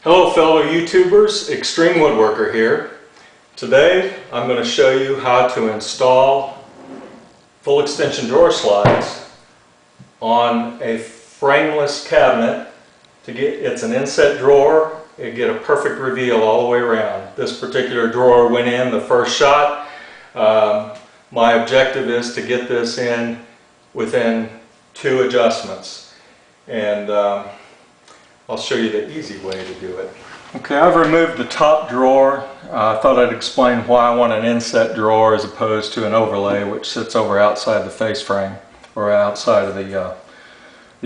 Hello fellow YouTubers, Extreme Woodworker here. Today I'm going to show you how to install full extension drawer slides on a frameless cabinet. It's an inset drawer. You get a perfect reveal all the way around. This particular drawer went in the first shot. My objective is to get this in within 2 adjustments, and I'll show you the easy way to do it. Okay, I've removed the top drawer. I thought I'd explain why I want an inset drawer as opposed to an overlay, which sits over outside the face frame or outside of the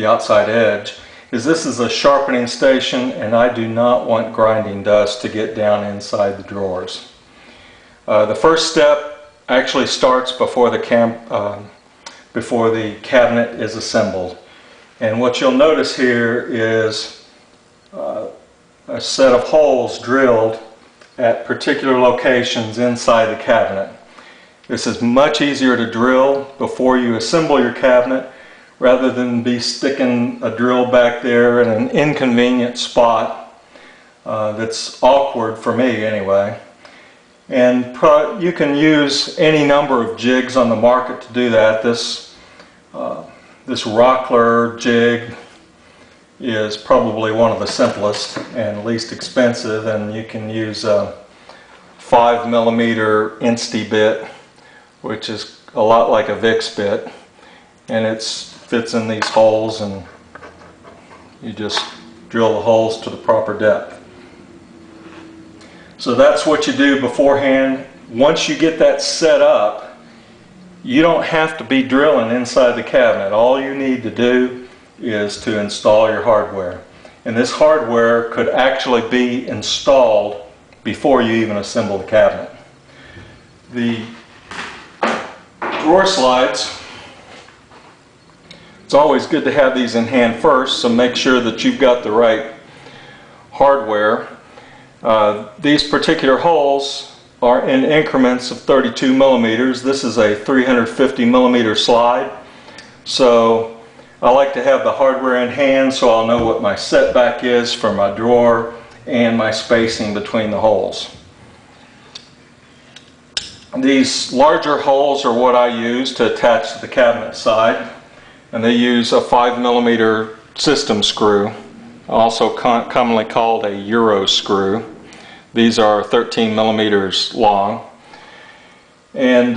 outside edge. This is a sharpening station, and I do not want grinding dust to get down inside the drawers. The first step actually starts before the cabinet is assembled, and what you'll notice here is a set of holes drilled at particular locations inside the cabinet. This is much easier to drill before you assemble your cabinet rather than be sticking a drill back there in an inconvenient spot that's awkward for me anyway. And you can use any number of jigs on the market to do that. This Rockler jig is probably one of the simplest and least expensive, and you can use a 5mm Insti bit, which is a lot like a Vicks bit, and it fits in these holes, and you just drill the holes to the proper depth. So that's what you do beforehand. Once you get that set up, you don't have to be drilling inside the cabinet. All you need to do is to install your hardware. And this hardware could actually be installed before you even assemble the cabinet. The drawer slides, it's always good to have these in hand first, so make sure that you've got the right hardware. These particular holes are in increments of 32mm. This is a 350mm slide, so I like to have the hardware in hand so I'll know what my setback is for my drawer and my spacing between the holes. These larger holes are what I use to attach to the cabinet side, and they use a 5mm system screw, also commonly called a Euro screw. These are 13mm long, and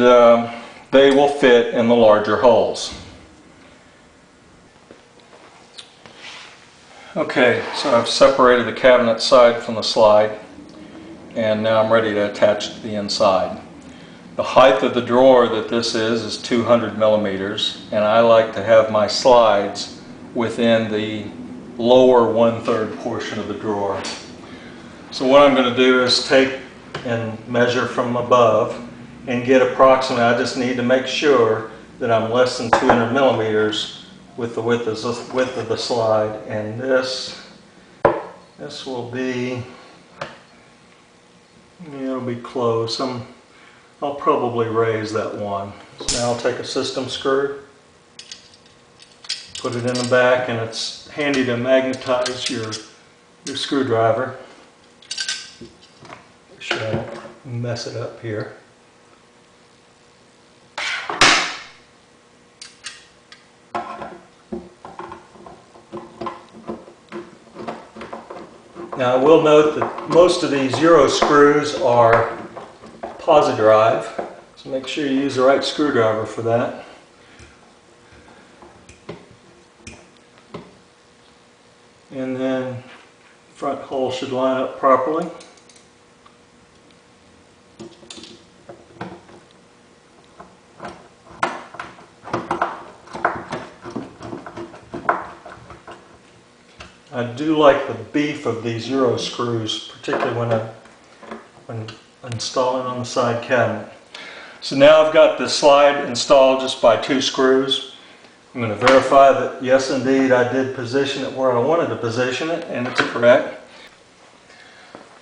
they will fit in the larger holes. Okay, so I've separated the cabinet side from the slide, and now I'm ready to attach to the inside. The height of the drawer that this is 200mm, and I like to have my slides within the lower 1/3 portion of the drawer. So what I'm going to do is take and measure from above and get approximately, I just need to make sure that I'm less than 200mm with the width of the slide, and this will be, it'll be close. I'll probably raise that one. So now I'll take a system screw, put it in the back, and it's handy to magnetize your screwdriver. Make sure I don't mess it up here. Now I will note that most of these Euro screws are posi-drive, so make sure you use the right screwdriver for that. And then front hole should line up properly. I do like the beef of these Euro screws, particularly when installing on the side cabinet. So now I've got the slide installed just by 2 screws. I'm going to verify that yes indeed I did position it where I wanted to position it, and it's correct.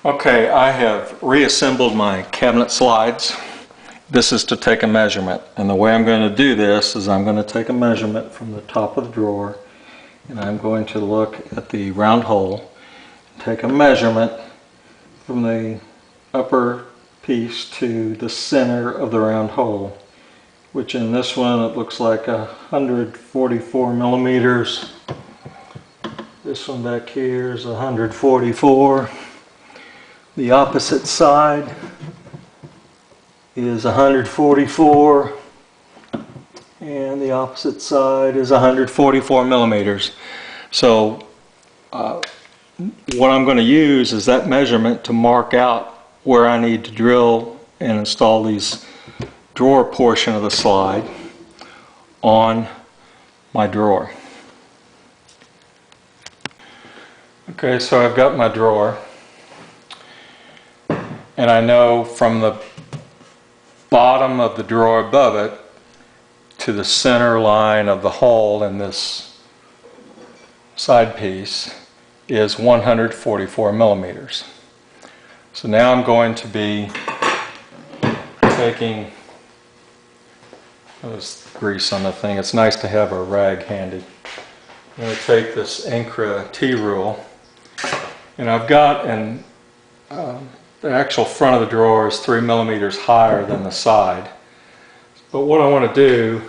Okay, I have reassembled my cabinet slides. This is to take a measurement, and the way I'm going to do this is I'm going to take a measurement from the top of the drawer, and I'm going to look at the round hole take a measurement from the upper piece to the center of the round hole, which in this one it looks like 144 millimeters. This one back here is 144. The opposite side is 144, and the opposite side is 144 millimeters. So what I'm going to use is that measurement to mark out where I need to drill and install these drawer portion of the slide on my drawer. Okay, so I've got my drawer, and I know from the bottom of the drawer above it to the center line of the hole in this side piece is 144 millimeters. So now I'm going to be taking, there's grease on the thing, it's nice to have a rag handy. I'm going to take this Incra T-rule, and I've got the actual front of the drawer is 3 millimeters higher than the side. But what I want to do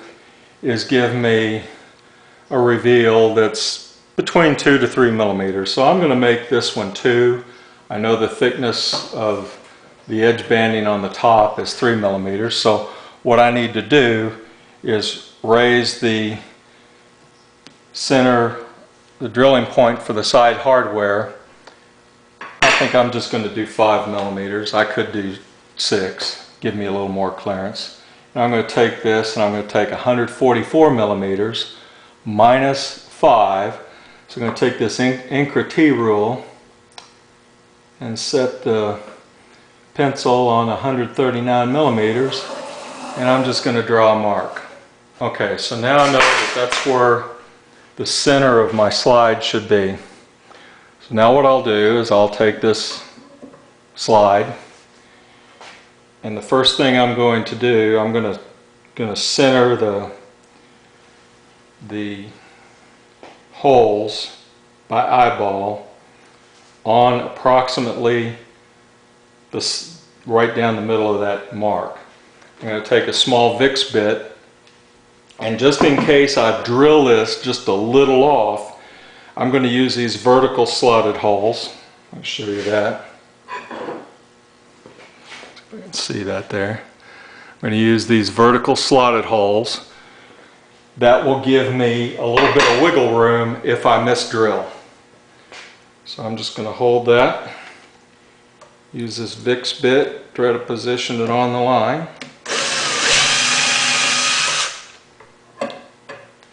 is give me a reveal that's between 2 to 3 millimeters. So I'm going to make this one 2. I know the thickness of the edge banding on the top is 3 millimeters. So what I need to do is raise the center, the drilling point for the side hardware. I think I'm just going to do 5 millimeters. I could do 6, give me a little more clearance. Now I'm going to take this and I'm going to take 144 millimeters minus 5. So I'm going to take this Incra T-rule and set the pencil on 139 millimeters, and I'm just going to draw a mark. Okay, so now I know that that's where the center of my slide should be. So now what I'll do is I'll take this slide, and the first thing I'm going to do, I'm going to center the holes by eyeball on approximately this, right down the middle of that mark. I'm going to take a small Vicks bit, and just in case I drill this just a little off, I'm going to use these vertical slotted holes. I'll show you that. You can see that there. I'm going to use these vertical slotted holes. That will give me a little bit of wiggle room if I misdrill. So I'm just going to hold that, use this Vicks bit, try to position it on the line,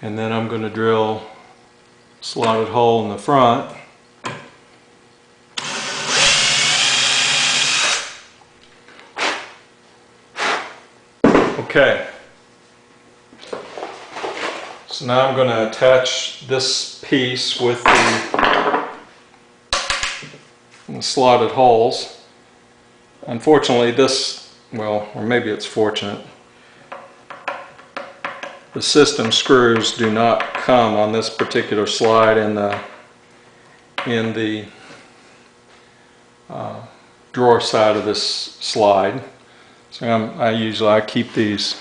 and then I'm going to drill a slotted hole in the front. Okay, so now I'm going to attach this piece with the slotted holes. Unfortunately this, well, or maybe it's fortunate, the system screws do not come on this particular slide in the drawer side of this slide. So I keep these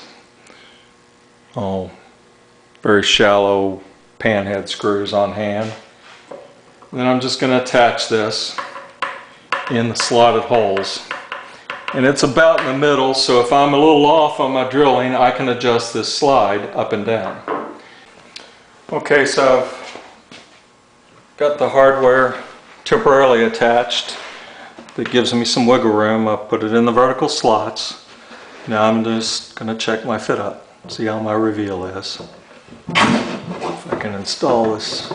very shallow panhead screws on hand. And then I'm just going to attach this in the slotted holes, and it's about in the middle, so if I'm a little off on my drilling, I can adjust this slide up and down. Okay, so I've got the hardware temporarily attached. That gives me some wiggle room. I'll put it in the vertical slots. Now I'm just going to check my fit up, see how my reveal is. If I can install this.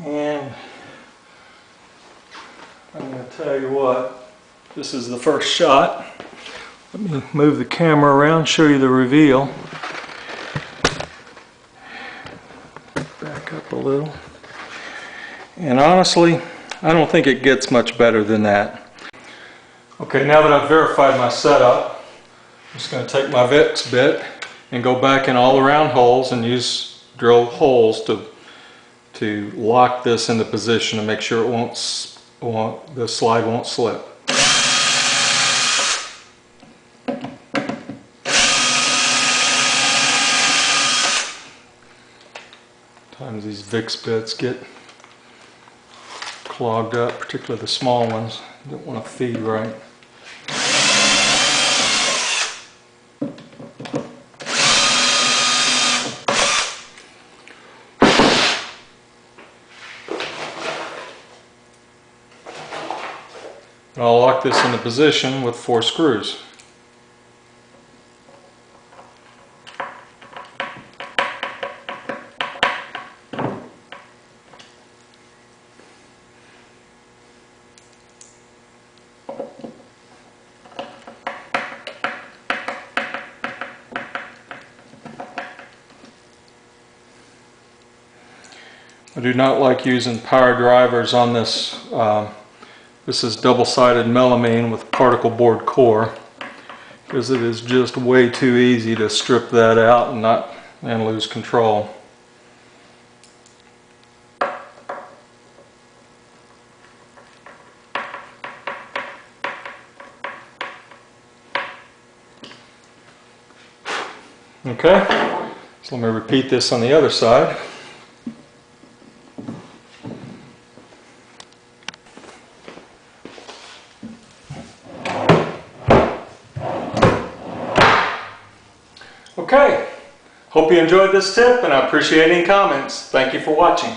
And I'm going to tell you what, this is the first shot. Let me move the camera around, show you the reveal. Back little. And honestly, I don't think it gets much better than that. Okay, now that I've verified my setup, I'm just going to take my Vicks bit and go back in all the round holes and use drill holes to lock this into position and make sure the slide won't slip. Sometimes these Vicks bits get clogged up, particularly the small ones. Don't want to feed right. I'll lock this into position with 4 screws. I do not like using power drivers on this. This is double-sided melamine with particle board core, because it is just way too easy to strip that out and lose control. Okay, so let me repeat this on the other side. Okay, hope you enjoyed this tip, and I appreciate any comments. Thank you for watching.